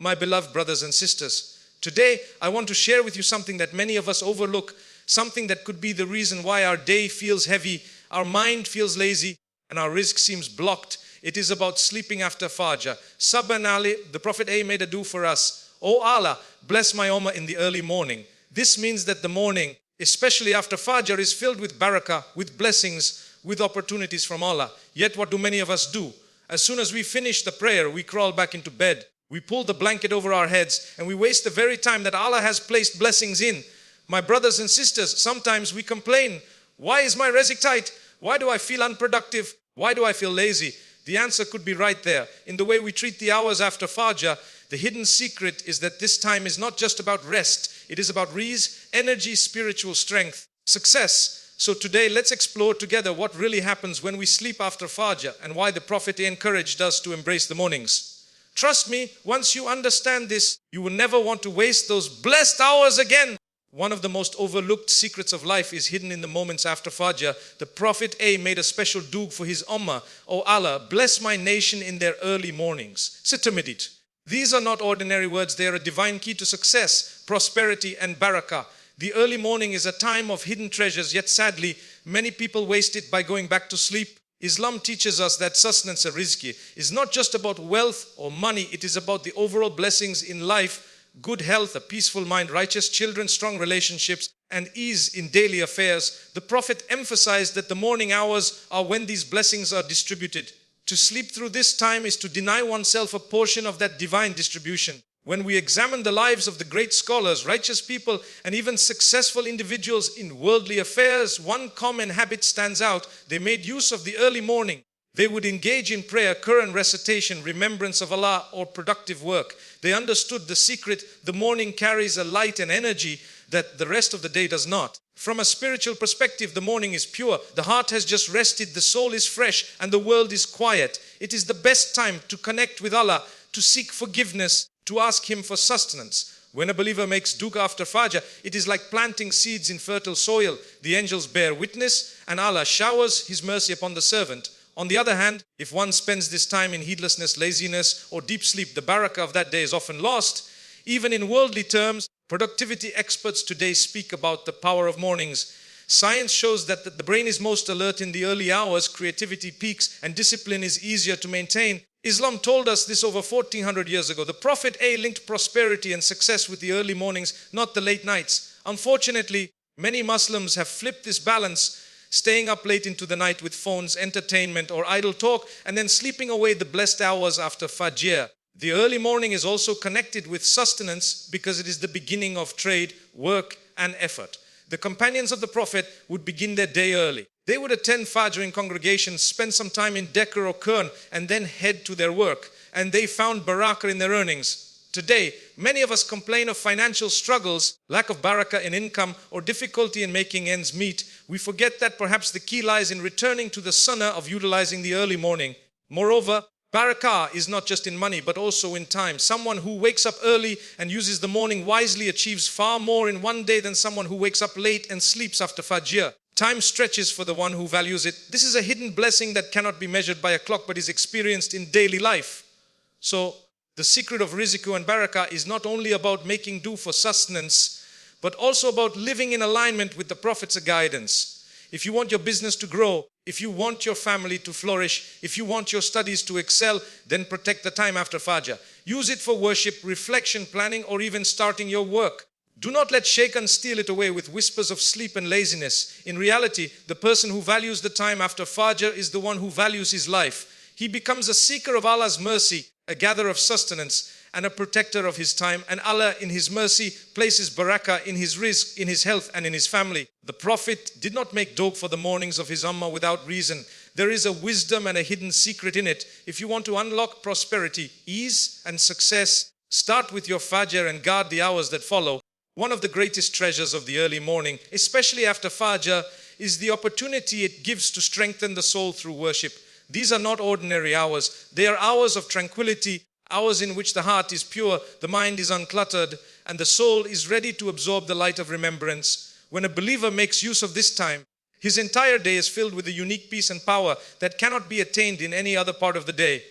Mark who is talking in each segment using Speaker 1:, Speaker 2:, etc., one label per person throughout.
Speaker 1: my beloved brothers and sisters. Today, I want to share with you something that many of us overlook, something that could be the reason why our day feels heavy, our mind feels lazy, and our rizq seems blocked. It is about sleeping after Fajr. Sabban Ali, the Prophet A made a dua for us. O Allah, bless my ummah in the early morning. This means that the morning, especially after Fajr, is filled with barakah, with blessings, with opportunities from Allah. Yet what do many of us do? As soon as we finish the prayer, we crawl back into bed. We pull the blanket over our heads and we waste the very time that Allah has placed blessings in. My brothers and sisters, sometimes we complain, why is my rizq tight? Why do I feel unproductive? Why do I feel lazy? The answer could be right there. In the way we treat the hours after Fajr, the hidden secret is that this time is not just about rest. It is about rizq, energy, spiritual strength, success. So today, let's explore together what really happens when we sleep after Fajr and why the Prophet encouraged us to embrace the mornings. Trust me, once you understand this, you will never want to waste those blessed hours again. One of the most overlooked secrets of life is hidden in the moments after Fajr. The Prophet A made a special dua for his ummah. O Allah, bless my nation in their early mornings. Sit amid it. These are not ordinary words. They are a divine key to success, prosperity and barakah. The early morning is a time of hidden treasures, yet sadly, many people waste it by going back to sleep. Islam teaches us that sustenance, or rizq, is not just about wealth or money. It is about the overall blessings in life, good health, a peaceful mind, righteous children, strong relationships, and ease in daily affairs. The Prophet emphasized that the morning hours are when these blessings are distributed. To sleep through this time is to deny oneself a portion of that divine distribution. When we examine the lives of the great scholars, righteous people, and even successful individuals in worldly affairs, one common habit stands out. They made use of the early morning. They would engage in prayer, Quran recitation, remembrance of Allah, or productive work. They understood the secret. The morning carries a light and energy that the rest of the day does not. From a spiritual perspective, the morning is pure. The heart has just rested, the soul is fresh, and the world is quiet. It is the best time to connect with Allah, to seek forgiveness, to ask Him for sustenance. When a believer makes dua after Fajr, it is like planting seeds in fertile soil. The angels bear witness and Allah showers His mercy upon the servant. On the other hand, if one spends this time in heedlessness, laziness, or deep sleep, the barakah of that day is often lost. Even in worldly terms, productivity experts today speak about the power of mornings. Science shows that the brain is most alert in the early hours, creativity peaks, and discipline is easier to maintain. Islam told us this over 1400 years ago. The Prophet A linked prosperity and success with the early mornings, not the late nights. Unfortunately, many Muslims have flipped this balance, staying up late into the night with phones, entertainment, or idle talk, and then sleeping away the blessed hours after Fajr. The early morning is also connected with sustenance because it is the beginning of trade, work, and effort. The companions of the Prophet would begin their day early. They would attend Fajr in congregations, spend some time in Dhikr or Quran, and then head to their work. And they found barakah in their earnings. Today, many of us complain of financial struggles, lack of barakah in income, or difficulty in making ends meet. We forget that perhaps the key lies in returning to the sunnah of utilizing the early morning. Moreover, barakah is not just in money, but also in time. Someone who wakes up early and uses the morning wisely achieves far more in one day than someone who wakes up late and sleeps after Fajr. Time stretches for the one who values it. This is a hidden blessing that cannot be measured by a clock, but is experienced in daily life. So, the secret of rizq and barakah is not only about making do for sustenance, but also about living in alignment with the Prophet's guidance. If you want your business to grow, if you want your family to flourish, if you want your studies to excel, then protect the time after Fajr. Use it for worship, reflection, planning, or even starting your work. Do not let shaitan steal it away with whispers of sleep and laziness. In reality, the person who values the time after Fajr is the one who values his life. He becomes a seeker of Allah's mercy, a gatherer of sustenance, and a protector of his time. And Allah, in His mercy, places barakah in his rizq, in his health, and in his family. The Prophet did not make dua for the mornings of his ummah without reason. There is a wisdom and a hidden secret in it. If you want to unlock prosperity, ease, and success, start with your Fajr and guard the hours that follow. One of the greatest treasures of the early morning, especially after Fajr, is the opportunity it gives to strengthen the soul through worship. These are not ordinary hours. They are hours of tranquility, hours in which the heart is pure, the mind is uncluttered, and the soul is ready to absorb the light of remembrance. When a believer makes use of this time, his entire day is filled with a unique peace and power that cannot be attained in any other part of the day.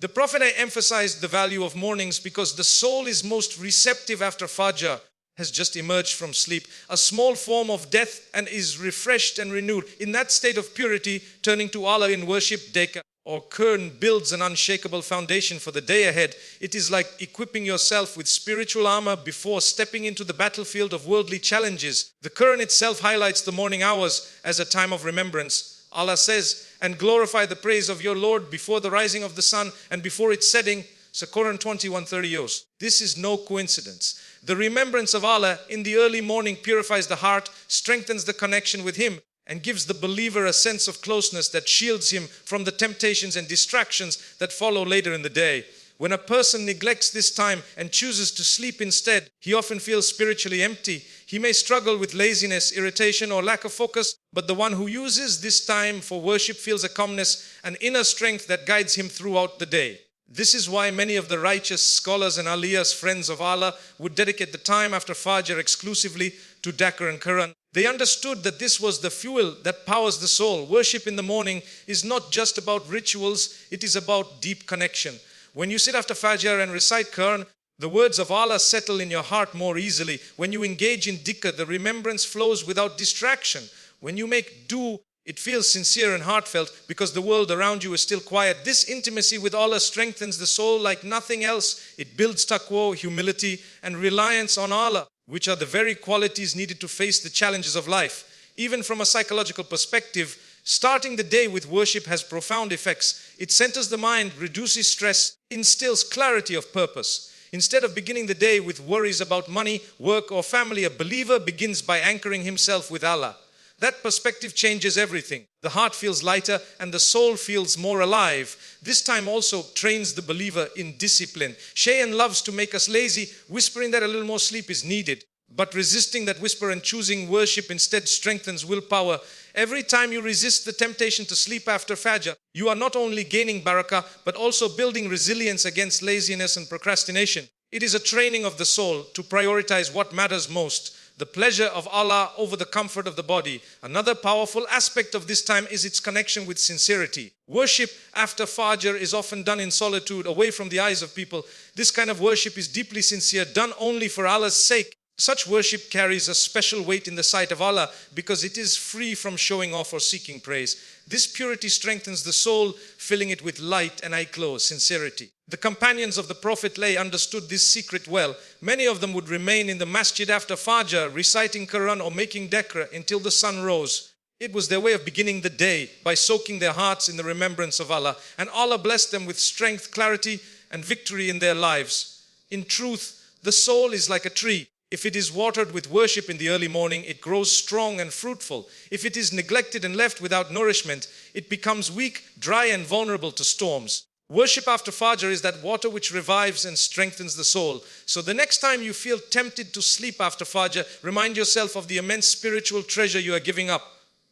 Speaker 1: The Prophet emphasized the value of mornings because the soul is most receptive after Fajr has just emerged from sleep, a small form of death, and is refreshed and renewed. In that state of purity, turning to Allah in worship, Deka or Qurn builds an unshakable foundation for the day ahead. It is like equipping yourself with spiritual armor before stepping into the battlefield of worldly challenges. The Qurn itself highlights the morning hours as a time of remembrance. Allah says, and glorify the praise of your Lord before the rising of the sun and before its setting. So Quran 21:30. This is no coincidence. The remembrance of Allah in the early morning purifies the heart, strengthens the connection with Him, and gives the believer a sense of closeness that shields him from the temptations and distractions that follow later in the day. When a person neglects this time and chooses to sleep instead, he often feels spiritually empty. He may struggle with laziness, irritation, or lack of focus, but the one who uses this time for worship feels a calmness, an inner strength that guides him throughout the day. This is why many of the righteous scholars and aliyahs, friends of Allah, would dedicate the time after Fajr exclusively to Dhikr and Quran. They understood that this was the fuel that powers the soul. Worship in the morning is not just about rituals, it is about deep connection. When you sit after Fajr and recite Quran, the words of Allah settle in your heart more easily. When you engage in dhikr, the remembrance flows without distraction. When you make dua, it feels sincere and heartfelt because the world around you is still quiet. This intimacy with Allah strengthens the soul like nothing else. It builds taqwa, humility, and reliance on Allah, which are the very qualities needed to face the challenges of life. Even from a psychological perspective, starting the day with worship has profound effects. It centers the mind, reduces stress, instills clarity of purpose. Instead of beginning the day with worries about money, work, or family, a believer begins by anchoring himself with Allah. That perspective changes everything. The heart feels lighter and the soul feels more alive. This time also trains the believer in discipline. Shaitan loves to make us lazy, whispering that a little more sleep is needed. But resisting that whisper and choosing worship instead strengthens willpower. Every time you resist the temptation to sleep after Fajr, you are not only gaining barakah, but also building resilience against laziness and procrastination. It is a training of the soul to prioritize what matters most, the pleasure of Allah over the comfort of the body. Another powerful aspect of this time is its connection with sincerity. Worship after Fajr is often done in solitude, away from the eyes of people. This kind of worship is deeply sincere, done only for Allah's sake. Such worship carries a special weight in the sight of Allah because it is free from showing off or seeking praise. This purity strengthens the soul, filling it with light and sincerity. The companions of the Prophet understood this secret well. Many of them would remain in the masjid after Fajr, reciting Quran or making dhikr until the sun rose. It was their way of beginning the day by soaking their hearts in the remembrance of Allah. And Allah blessed them with strength, clarity, and victory in their lives. In truth, the soul is like a tree. If it is watered with worship in the early morning, it grows strong and fruitful. If it is neglected and left without nourishment, it becomes weak, dry, and vulnerable to storms. Worship after Fajr is that water which revives and strengthens the soul. So the next time you feel tempted to sleep after Fajr, remind yourself of the immense spiritual treasure you are giving up.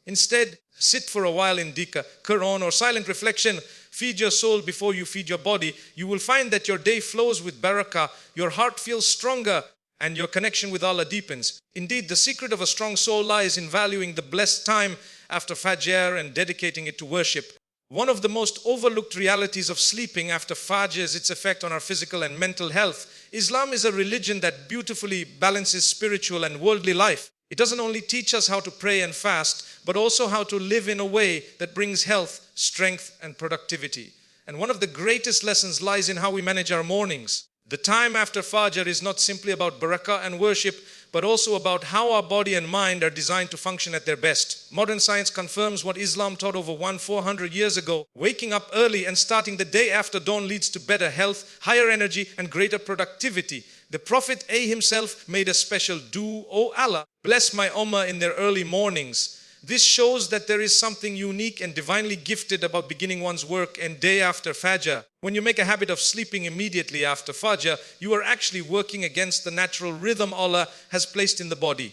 Speaker 1: Instead, sit for a while in dhikr, Quran, or silent reflection. Feed your soul before you feed your body. You will find that your day flows with barakah, your heart feels stronger, and your connection with Allah deepens. Indeed, the secret of a strong soul lies in valuing the blessed time after Fajr and dedicating it to worship. One of the most overlooked realities of sleeping after Fajr is its effect on our physical and mental health. Islam is a religion that beautifully balances spiritual and worldly life. It doesn't only teach us how to pray and fast, but also how to live in a way that brings health, strength, and productivity. And one of the greatest lessons lies in how we manage our mornings. The time after Fajr is not simply about barakah and worship, but also about how our body and mind are designed to function at their best. Modern science confirms what Islam taught over 400 years ago. Waking up early and starting the day after dawn leads to better health, higher energy, and greater productivity. The Prophet himself made a special dua, "O Allah, bless my ummah in their early mornings." This shows that there is something unique and divinely gifted about beginning one's work and day after Fajr. When you make a habit of sleeping immediately after Fajr, you are actually working against the natural rhythm Allah has placed in the body.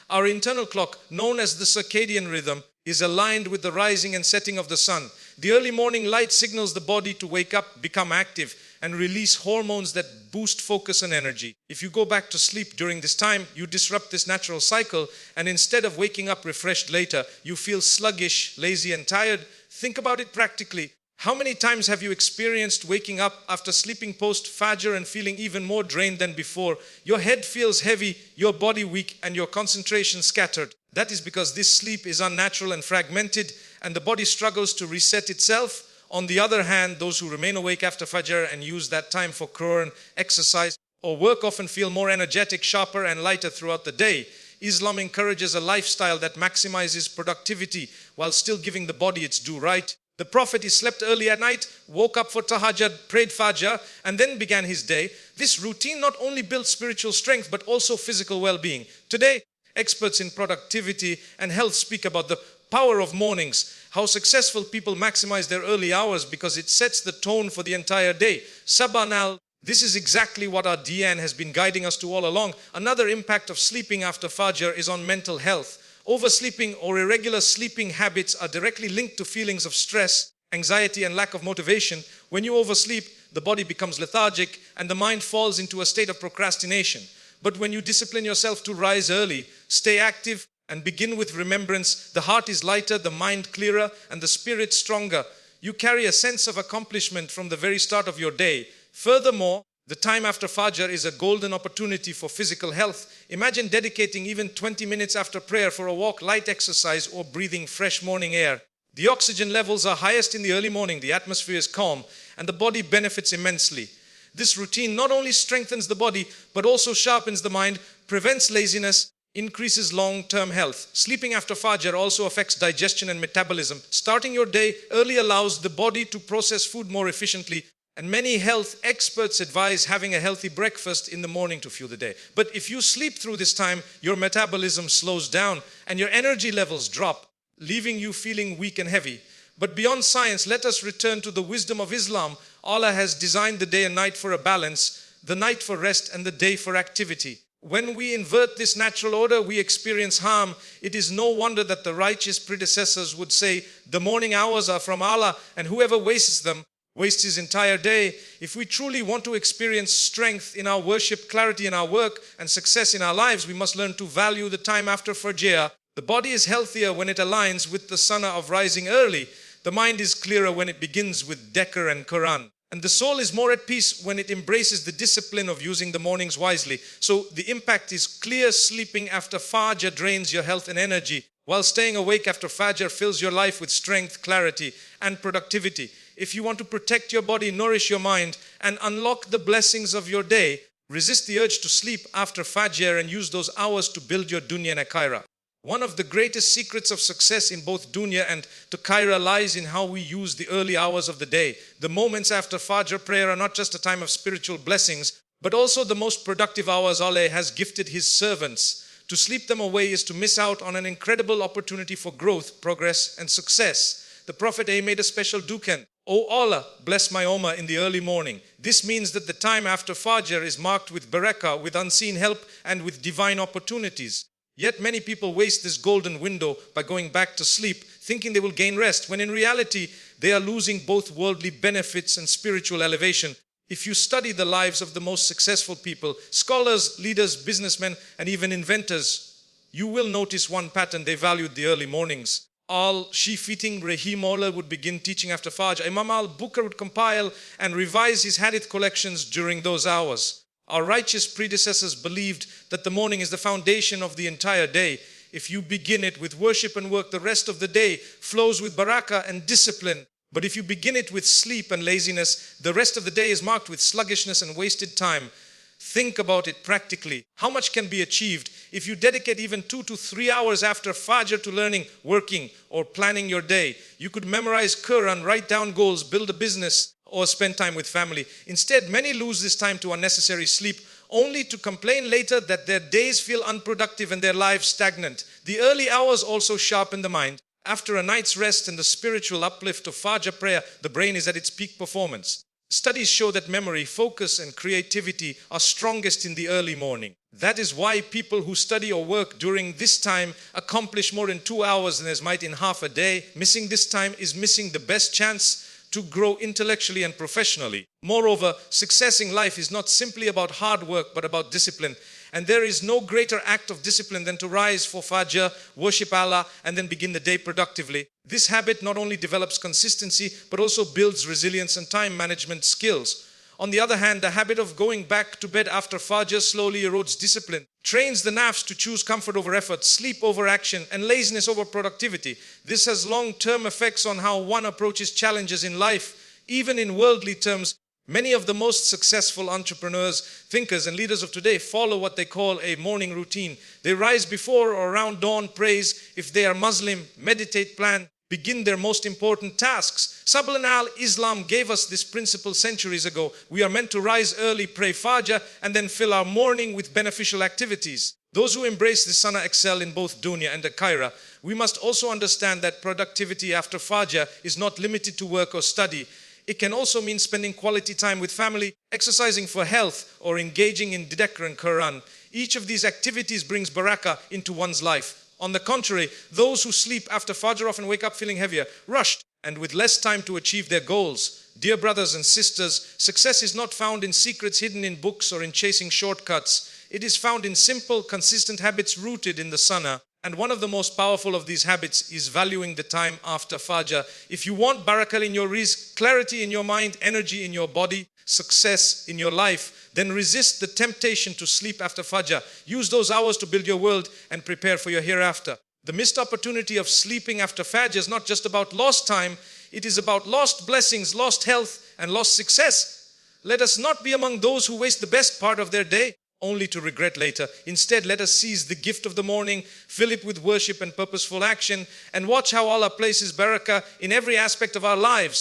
Speaker 1: Our internal clock, known as the circadian rhythm, is aligned with the rising and setting of the sun. The early morning light signals the body to wake up, become active, and release hormones that boost focus and energy. If you go back to sleep during this time, you disrupt this natural cycle, and instead of waking up refreshed later, you feel sluggish, lazy, and tired. Think about it practically. How many times have you experienced waking up after sleeping post Fajr and feeling even more drained than before? Your head feels heavy, your body weak, and your concentration scattered. That is because this sleep is unnatural and fragmented, and the body struggles to reset itself. On the other hand, those who remain awake after Fajr and use that time for Quran, exercise, or work often feel more energetic, sharper, and lighter throughout the day. Islam encourages a lifestyle that maximizes productivity while still giving the body its due right. The Prophet, he slept early at night, woke up for tahajjud, prayed Fajr, and then began his day. This routine not only built spiritual strength, but also physical well-being. Today, experts in productivity and health speak about the power of mornings, how successful people maximize their early hours because it sets the tone for the entire day. Sabanal, this is exactly what our Diyan has been guiding us to all along. Another impact of sleeping after Fajr is on mental health. Oversleeping or irregular sleeping habits are directly linked to feelings of stress, anxiety, and lack of motivation. When you oversleep, the body becomes lethargic and the mind falls into a state of procrastination. But when you discipline yourself to rise early, stay active, and begin with remembrance, the heart is lighter, the mind clearer, and the spirit stronger. You carry a sense of accomplishment from the very start of your day. Furthermore, the time after Fajr is a golden opportunity for physical health. Imagine dedicating even 20 minutes after prayer for a walk, light exercise, or breathing fresh morning air. The oxygen levels are highest in the early morning, the atmosphere is calm, and the body benefits immensely. This routine not only strengthens the body, but also sharpens the mind, prevents laziness, increases long-term health. Sleeping after Fajr also affects digestion and metabolism. Starting your day early allows the body to process food more efficiently, and many health experts advise having a healthy breakfast in the morning to fuel the day. But if you sleep through this time, your metabolism slows down and your energy levels drop, leaving you feeling weak and heavy. But beyond science, let us return to the wisdom of Islam. Allah has designed the day and night for a balance, the night for rest and the day for activity. When we invert this natural order, we experience harm. It is no wonder that the righteous predecessors would say, the morning hours are from Allah, and whoever wastes them wastes his entire day. If we truly want to experience strength in our worship, clarity in our work, and success in our lives, we must learn to value the time after Fajr. The body is healthier when it aligns with the sunnah of rising early. The mind is clearer when it begins with dhikr and Quran. And the soul is more at peace when it embraces the discipline of using the mornings wisely. So the impact is clear. Sleeping after Fajr drains your health and energy, while staying awake after Fajr fills your life with strength, clarity, and productivity. If you want to protect your body, nourish your mind, and unlock the blessings of your day, resist the urge to sleep after Fajr and use those hours to build your dunya and akhairah. One of the greatest secrets of success in both dunya and akhairah lies in how we use the early hours of the day. The moments after Fajr prayer are not just a time of spiritual blessings, but also the most productive hours Allah has gifted His servants. To sleep them away is to miss out on an incredible opportunity for growth, progress, and success. The Prophet made a special dukan. O Allah, bless my ummah in the early morning. This means that the time after Fajr is marked with barakah, with unseen help, and with divine opportunities. Yet many people waste this golden window by going back to sleep, thinking they will gain rest, when in reality, they are losing both worldly benefits and spiritual elevation. If you study the lives of the most successful people, scholars, leaders, businessmen, and even inventors, you will notice one pattern: they valued the early mornings. Al-Shifiting Rahimullah would begin teaching after Fajr. Imam al-Bukhari would compile and revise his hadith collections during those hours. Our righteous predecessors believed that the morning is the foundation of the entire day. If you begin it with worship and work, the rest of the day flows with barakah and discipline. But if you begin it with sleep and laziness, the rest of the day is marked with sluggishness and wasted time. Think about it practically. How much can be achieved if you dedicate even 2 to 3 hours after Fajr to learning, working, or planning your day? You could memorize Quran, write down goals, build a business, or spend time with family. Instead, many lose this time to unnecessary sleep, only to complain later that their days feel unproductive and their lives stagnant. The early hours also sharpen the mind. After a night's rest and the spiritual uplift of Fajr prayer, the brain is at its peak performance. Studies show that memory, focus, and creativity are strongest in the early morning. That is why people who study or work during this time accomplish more in 2 hours than they might in half a day. Missing this time is missing the best chance to grow intellectually and professionally. Moreover, success in life is not simply about hard work, but about discipline. And there is no greater act of discipline than to rise for Fajr, worship Allah, and then begin the day productively. This habit not only develops consistency, but also builds resilience and time management skills. On the other hand, the habit of going back to bed after Fajr slowly erodes discipline, trains the nafs to choose comfort over effort, sleep over action, and laziness over productivity. This has long-term effects on how one approaches challenges in life. Even in worldly terms, many of the most successful entrepreneurs, thinkers, and leaders of today follow what they call a morning routine. They rise before or around dawn, praise. If they are Muslim, meditate, plan, begin their most important tasks. Subliminal Islam gave us this principle centuries ago. We are meant to rise early, pray Fajr, and then fill our morning with beneficial activities. Those who embrace this sunnah excel in both dunya and akhirah. We must also understand that productivity after Fajr is not limited to work or study. It can also mean spending quality time with family, exercising for health, or engaging in dhikr and Quran. Each of these activities brings barakah into one's life. On the contrary, those who sleep after Fajr often wake up feeling heavier, rushed, and with less time to achieve their goals. Dear brothers and sisters, success is not found in secrets hidden in books or in chasing shortcuts. It is found in simple, consistent habits rooted in the sunnah. And one of the most powerful of these habits is valuing the time after Fajr. If you want barakah in your rizq, clarity in your mind, energy in your body, success in your life, then resist the temptation to sleep after Fajr. Use those hours to build your world and prepare for your hereafter. The missed opportunity of sleeping after Fajr is not just about lost time, it is about lost blessings, lost health, and lost success. Let us not be among those who waste the best part of their day only to regret later. Instead, let us seize the gift of the morning, fill it with worship and purposeful action, and watch how Allah places barakah in every aspect of our lives.